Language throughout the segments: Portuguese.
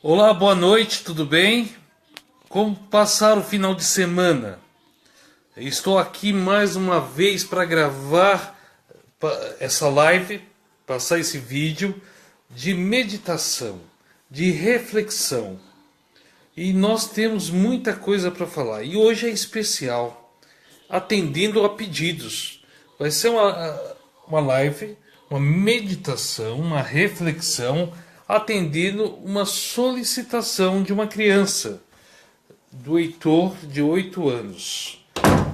Olá, boa noite, tudo bem? Como passar o final de semana? Estou aqui mais uma vez para gravar essa live, passar esse vídeo de meditação, de reflexão. E nós temos muita coisa para falar. E hoje é especial, atendendo a pedidos. Vai ser uma live, uma meditação, uma reflexão, atendendo uma solicitação de uma criança, do Heitor, de 8 anos.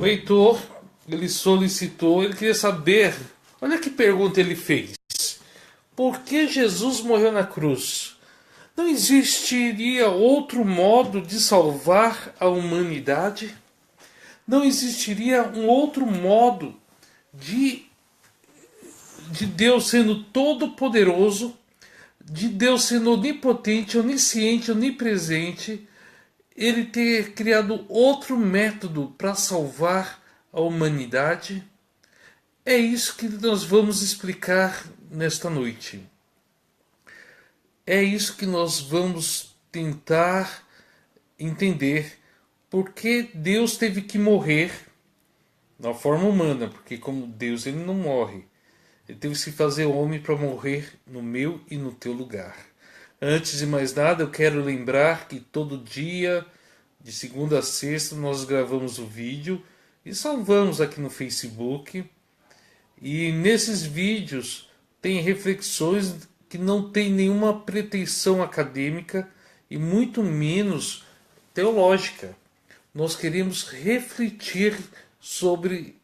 O Heitor, ele solicitou, ele queria saber, olha que pergunta ele fez. Por que Jesus morreu na cruz? Não existiria outro modo de salvar a humanidade? Não existiria um outro modo de Deus sendo todo-poderoso, de Deus sendo onipotente, onisciente, onipresente, ele ter criado outro método para salvar a humanidade? É isso que nós vamos explicar nesta noite. É isso que nós vamos tentar entender. Por que Deus teve que morrer na forma humana? Porque como Deus ele não morre. Ele teve que se fazer homem para morrer no meu e no teu lugar. Antes de mais nada, eu quero lembrar que todo dia, de segunda a sexta, nós gravamos o vídeo e salvamos aqui no Facebook. E nesses vídeos tem reflexões que não tem nenhuma pretensão acadêmica e muito menos teológica. Nós queremos refletir sobre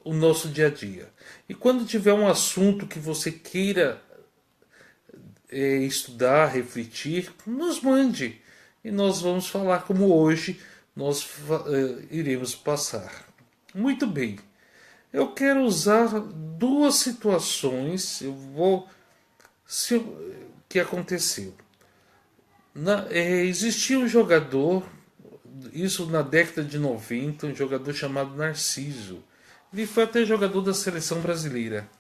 o nosso dia a dia. E quando tiver um assunto que você queira estudar, refletir, nos mande. E nós vamos falar como hoje nós iremos passar. Muito bem. Eu quero usar duas situações que aconteceu. Existia um jogador, isso na década de 90, um jogador chamado Narciso. Ele foi até jogador da seleção brasileira.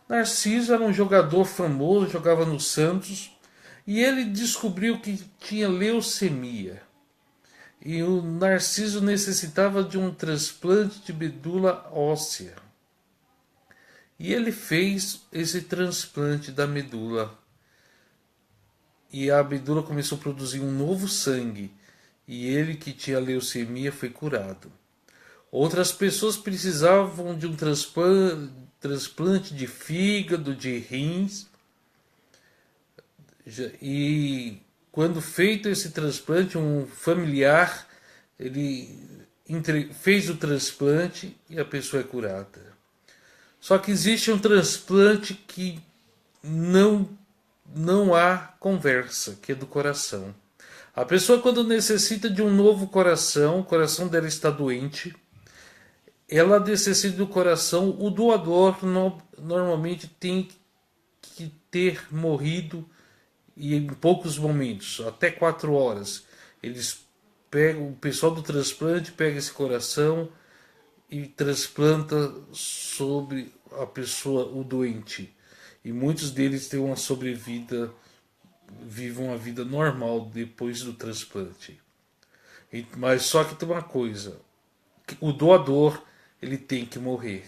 Narciso era um jogador famoso, jogava no Santos, e ele descobriu que tinha leucemia. E o Narciso necessitava de um transplante de medula óssea. E ele fez esse transplante da medula. E a medula começou a produzir um novo sangue. E ele, que tinha leucemia, foi curado. Outras pessoas precisavam de um transplante de fígado, de rins. E quando feito esse transplante, um familiar ele fez o transplante e a pessoa é curada. Só que existe um transplante que não há conversa, que é do coração. A pessoa, quando necessita de um novo coração, o coração dela está doente, ela necessita do coração. O doador normalmente tem que ter morrido e em poucos momentos, até 4 horas. O pessoal do transplante pega esse coração e transplanta sobre a pessoa, o doente. E muitos deles têm uma sobrevida, vivem uma vida normal depois do transplante. Mas só que tem uma coisa, o doador ele tem que morrer.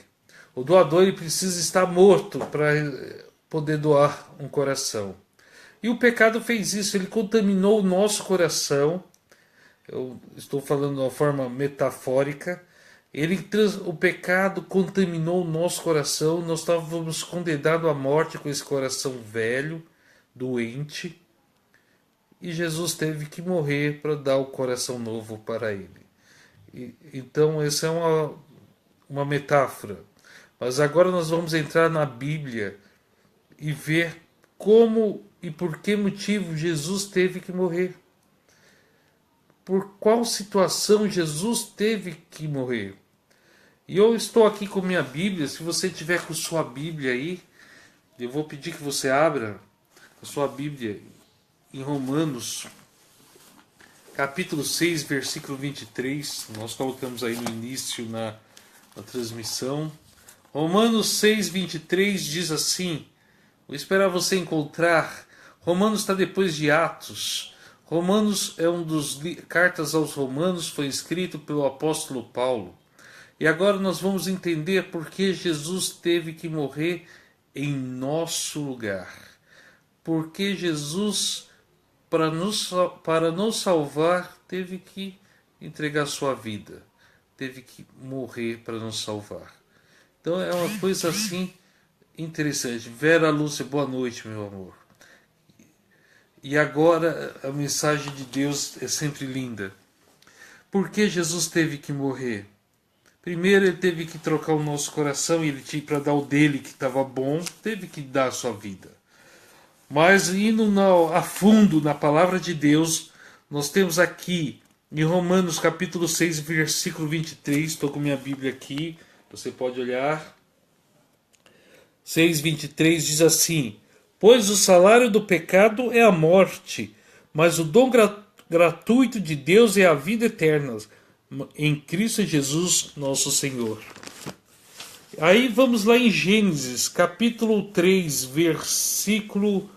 O doador ele precisa estar morto para poder doar um coração. E o pecado fez isso, ele contaminou o nosso coração. Eu estou falando de uma forma metafórica. O pecado contaminou o nosso coração. Nós estávamos condenados à morte com esse coração velho, doente. E Jesus teve que morrer para dar o coração novo para ele. Então essa é uma metáfora. Mas agora nós vamos entrar na Bíblia e ver como e por que motivo Jesus teve que morrer. Por qual situação Jesus teve que morrer. E eu estou aqui com minha Bíblia. Se você tiver com sua Bíblia aí, eu vou pedir que você abra a sua Bíblia em Romanos, capítulo 6, versículo 23. Nós colocamos aí no início na transmissão. Romanos 6, 23 diz assim. Vou esperar você encontrar. Romanos está depois de Atos. Romanos é cartas aos Romanos, foi escrito pelo apóstolo Paulo. E agora nós vamos entender por que Jesus teve que morrer em nosso lugar. Porque Jesus, para nos salvar, teve que entregar sua vida. Teve que morrer para nos salvar. Então é uma coisa assim interessante. Vera Lúcia, boa noite, meu amor. E agora a mensagem de Deus é sempre linda. Por que Jesus teve que morrer? Primeiro ele teve que trocar o nosso coração, e ele tinha para dar o dele que estava bom, teve que dar a sua vida. Mas indo a fundo na palavra de Deus, nós temos aqui em Romanos capítulo 6, versículo 23, estou com minha Bíblia aqui, você pode olhar. 6:23 diz assim: pois o salário do pecado é a morte, mas o dom gratuito de Deus é a vida eterna, em Cristo Jesus, nosso Senhor. Aí vamos lá em Gênesis, capítulo 3, versículo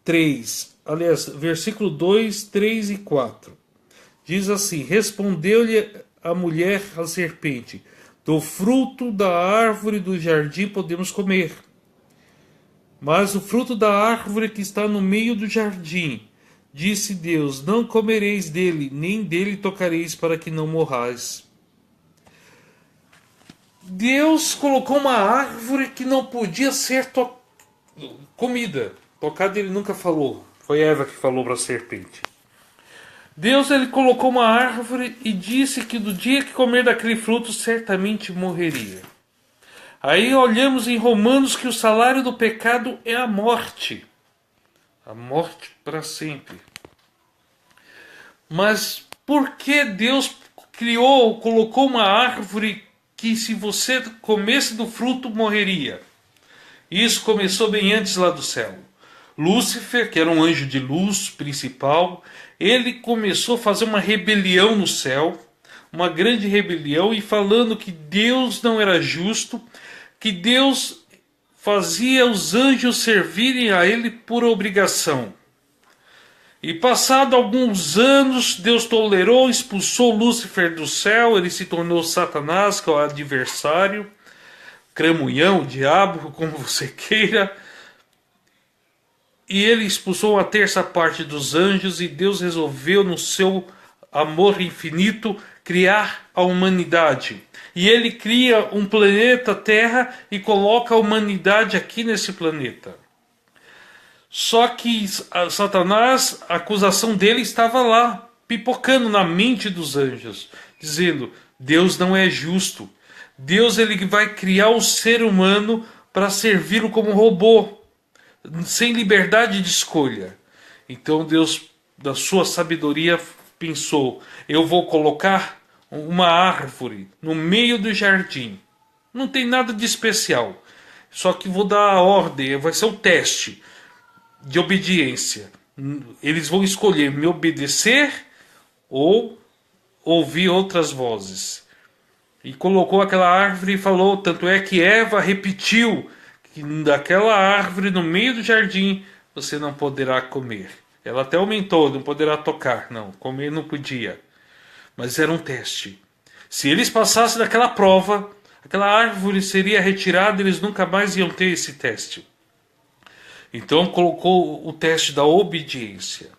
3. Aliás, versículo 2, 3 e 4. Diz assim: respondeu-lhe a mulher à serpente: do fruto da árvore do jardim podemos comer. Mas o fruto da árvore que está no meio do jardim, disse Deus, não comereis dele, nem dele tocareis, para que não morrais. Deus colocou uma árvore que não podia ser comida. Tocada ele nunca falou. Foi Eva que falou para a serpente. Deus ele colocou uma árvore e disse que do dia que comer daquele fruto certamente morreria. Aí olhamos em Romanos que o salário do pecado é a morte. A morte para sempre. Mas por que Deus colocou uma árvore que se você comesse do fruto morreria? Isso começou bem antes lá do céu. Lúcifer, que era um anjo de luz principal, ele começou a fazer uma rebelião no céu, uma grande rebelião, e falando que Deus não era justo, que Deus fazia os anjos servirem a ele por obrigação. E passado alguns anos, Deus tolerou, expulsou Lúcifer do céu, ele se tornou Satanás, que é o adversário, cramunhão, diabo, como você queira. E ele expulsou uma terça parte dos anjos, e Deus resolveu, no seu amor infinito, criar a humanidade. E ele cria um planeta Terra e coloca a humanidade aqui nesse planeta. Só que Satanás, a acusação dele estava lá, pipocando na mente dos anjos, dizendo: Deus não é justo. Deus ele vai criar o ser humano para servi-lo como robô, sem liberdade de escolha. Então Deus, da sua sabedoria, pensou: eu vou colocar uma árvore no meio do jardim. Não tem nada de especial. Só que vou dar a ordem, vai ser o teste de obediência. Eles vão escolher me obedecer ou ouvir outras vozes. E colocou aquela árvore e falou, tanto é que Eva repetiu que daquela árvore no meio do jardim você não poderá comer. Ela até aumentou, não poderá tocar, não, comer não podia. Mas era um teste. Se eles passassem daquela prova, aquela árvore seria retirada, eles nunca mais iam ter esse teste. Então colocou o teste da obediência.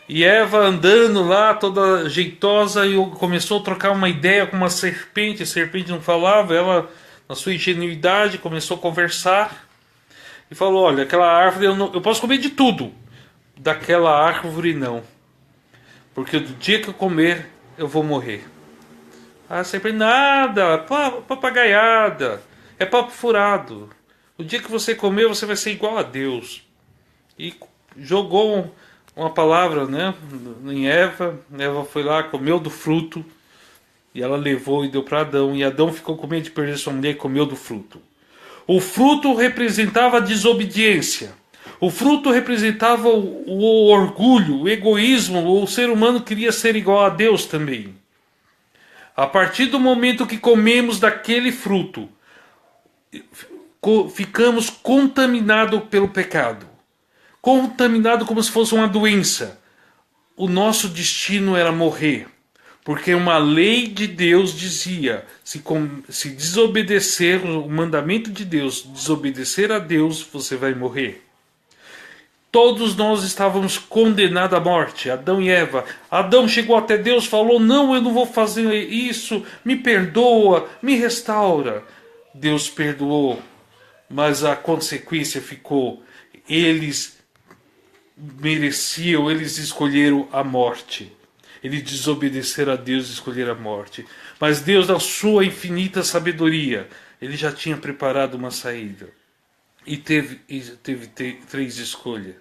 E Eva andando lá, toda jeitosa, e começou a trocar uma ideia com uma serpente. A serpente não falava, ela, na sua ingenuidade, começou a conversar. E falou, olha, aquela árvore, eu posso comer de tudo. Daquela árvore não. Porque do dia que eu comer, eu vou morrer. A serpente, nada, papagaiada, é papo furado. O dia que você comer, você vai ser igual a Deus. E jogou uma palavra, né, em Eva. Eva foi lá, comeu do fruto. E ela levou e deu para Adão. E Adão ficou com medo de perder sua mulher e comeu do fruto. O fruto representava a desobediência. O fruto representava o orgulho, o egoísmo. O ser humano queria ser igual a Deus também. A partir do momento que comemos daquele fruto, ficamos contaminados pelo pecado. contaminado como se fosse uma doença. O nosso destino era morrer, porque uma lei de Deus dizia, se desobedecer o mandamento de Deus, desobedecer a Deus, você vai morrer. Todos nós estávamos condenados à morte, Adão e Eva. Adão chegou até Deus e falou: não, eu não vou fazer isso, me perdoa, me restaura. Deus perdoou, mas a consequência ficou. Eles mereciam, eles escolheram a morte. Eles desobedeceram a Deus e escolheram a morte. Mas Deus, na sua infinita sabedoria, Ele já tinha preparado uma saída. E teve três escolhas.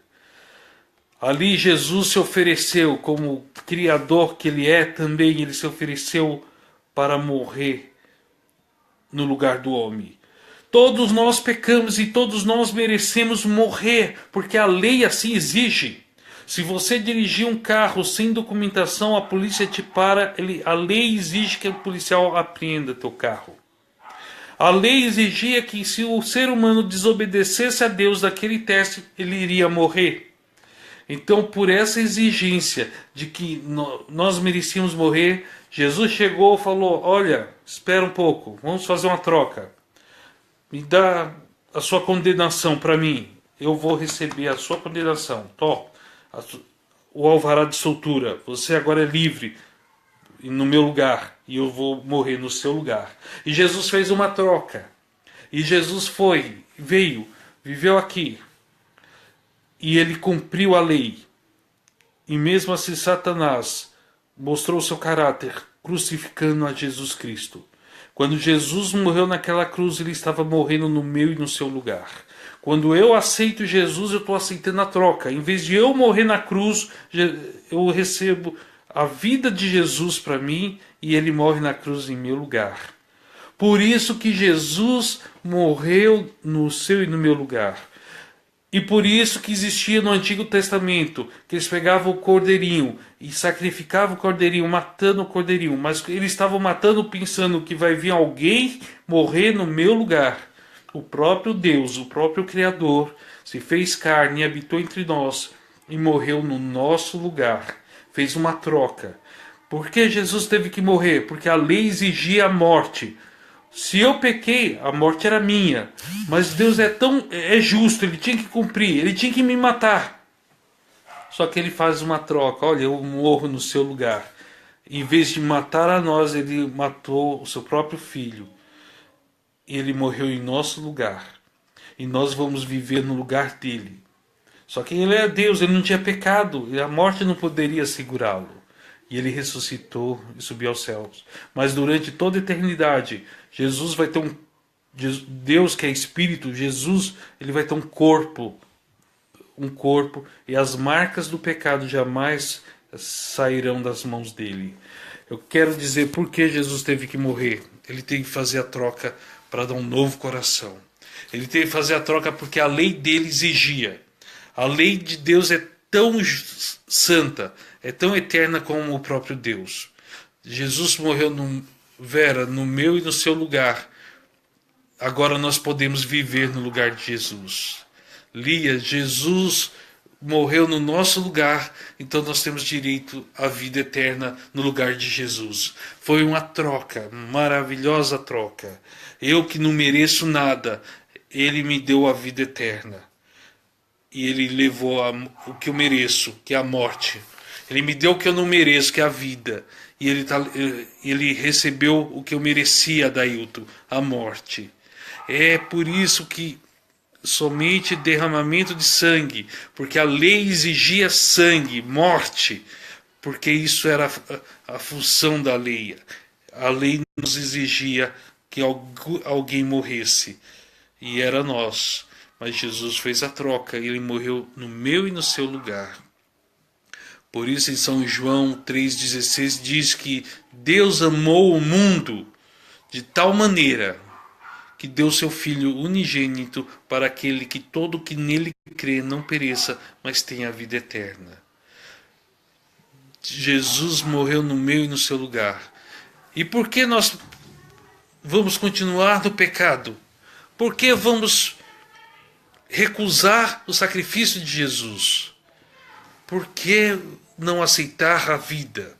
Ali Jesus se ofereceu, como Criador que Ele é também, Ele se ofereceu para morrer no lugar do homem. Todos nós pecamos e todos nós merecemos morrer, porque a lei assim exige. Se você dirigir um carro sem documentação, a polícia te para, a lei exige que o policial apreenda teu carro. A lei exigia que se o ser humano desobedecesse a Deus daquele teste, ele iria morrer. Então, por essa exigência de que nós merecíamos morrer, Jesus chegou e falou: olha, espera um pouco, vamos fazer uma troca. Me dá a sua condenação para mim. Eu vou receber a sua condenação. O alvará de soltura. Você agora é livre no meu lugar. E eu vou morrer no seu lugar. E Jesus fez uma troca. E Jesus veio, viveu aqui. E ele cumpriu a lei. E mesmo assim Satanás mostrou seu caráter crucificando a Jesus Cristo. Quando Jesus morreu naquela cruz, ele estava morrendo no meu e no seu lugar. Quando eu aceito Jesus, eu estou aceitando a troca. Em vez de eu morrer na cruz, eu recebo a vida de Jesus para mim e ele morre na cruz em meu lugar. Por isso que Jesus morreu no seu e no meu lugar. E por isso que existia no Antigo Testamento, que eles pegavam o cordeirinho e sacrificavam o cordeirinho, matando o cordeirinho. Mas eles estavam matando pensando que vai vir alguém morrer no meu lugar. O próprio Deus, o próprio Criador, se fez carne e habitou entre nós e morreu no nosso lugar. Fez uma troca. Por que Jesus teve que morrer? Porque a lei exigia a morte. Se eu pequei, a morte era minha. Mas Deus é justo, ele tinha que cumprir, ele tinha que me matar. Só que ele faz uma troca. Olha, eu morro no seu lugar. Em vez de matar a nós, ele matou o seu próprio filho. Ele morreu em nosso lugar. E nós vamos viver no lugar dele. Só que ele é Deus, ele não tinha pecado. E a morte não poderia segurá-lo. E ele ressuscitou e subiu aos céus. Mas durante toda a eternidade, Jesus vai ter Deus que é Espírito, Jesus, ele vai ter um corpo, e as marcas do pecado jamais sairão das mãos dele. Eu quero dizer por que Jesus teve que morrer. Ele teve que fazer a troca para dar um novo coração. Ele teve que fazer a troca porque a lei dele exigia. A lei de Deus é tão santa, é tão eterna como o próprio Deus. Jesus morreu no meu e no seu lugar. Agora nós podemos viver no lugar de Jesus. Lia, Jesus morreu no nosso lugar, então nós temos direito à vida eterna no lugar de Jesus. Foi uma troca, maravilhosa troca. Eu que não mereço nada, ele me deu a vida eterna. E ele levou o que eu mereço, que é a morte. Ele me deu o que eu não mereço, que é a vida. E ele recebeu o que eu merecia, Adailton, a morte. É por isso que somente derramamento de sangue, porque a lei exigia sangue, morte, porque isso era a função da lei. A lei nos exigia que alguém morresse, e era nós. Mas Jesus fez a troca, ele morreu no meu e no seu lugar. Por isso em São João 3,16 diz que Deus amou o mundo de tal maneira que deu seu Filho unigênito para aquele que todo que nele crê não pereça, mas tenha a vida eterna. Jesus morreu no meu e no seu lugar. E por que nós vamos continuar no pecado? Por que vamos recusar o sacrifício de Jesus? Por que não aceitar a vida?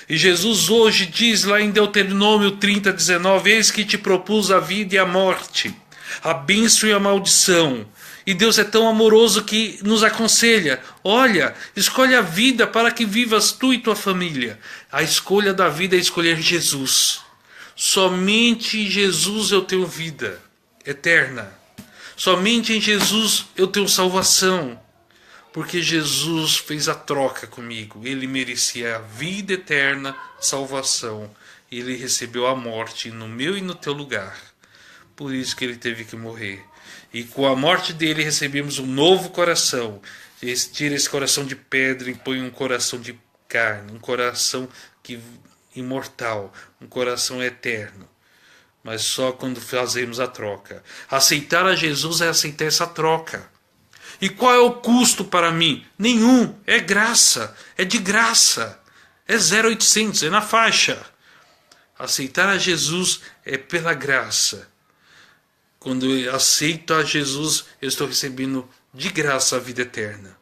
E Jesus hoje diz lá em Deuteronômio 30:19: eis que te propus a vida e a morte, a bênção e a maldição. E Deus é tão amoroso que nos aconselha: olha, escolhe a vida para que vivas tu e tua família. A escolha da vida é escolher Jesus. Somente em Jesus eu tenho vida eterna. Somente em Jesus eu tenho salvação. Porque Jesus fez a troca comigo. Ele merecia a vida eterna, salvação. Ele recebeu a morte no meu e no teu lugar. Por isso que ele teve que morrer. E com a morte dele recebemos um novo coração. Tira esse coração de pedra e põe um coração de carne. Um coração imortal. Um coração eterno. Mas só quando fazemos a troca. Aceitar a Jesus é aceitar essa troca. E qual é o custo para mim? Nenhum. É graça. É de graça. É 0,800. É na faixa. Aceitar a Jesus é pela graça. Quando eu aceito a Jesus, eu estou recebendo de graça a vida eterna.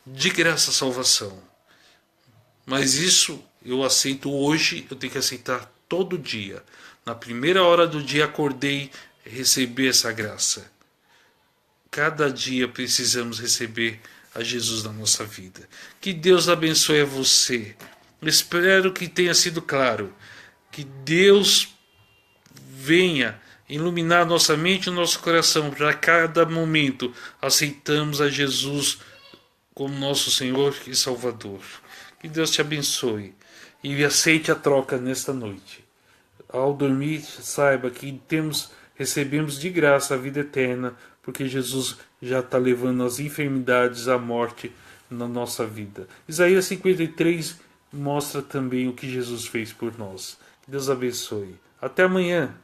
De graça a salvação. Mas isso eu aceito hoje, eu tenho que aceitar todo dia. Na primeira hora do dia acordei e recebi essa graça. Cada dia precisamos receber a Jesus na nossa vida. Que Deus abençoe a você. Espero que tenha sido claro. Que Deus venha iluminar nossa mente e nosso coração para a cada momento aceitamos a Jesus como nosso Senhor e Salvador. Que Deus te abençoe e aceite a troca nesta noite. Ao dormir, saiba que recebemos de graça a vida eterna, porque Jesus já está levando as enfermidades, a morte na nossa vida. Isaías 53 mostra também o que Jesus fez por nós. Que Deus abençoe. Até amanhã.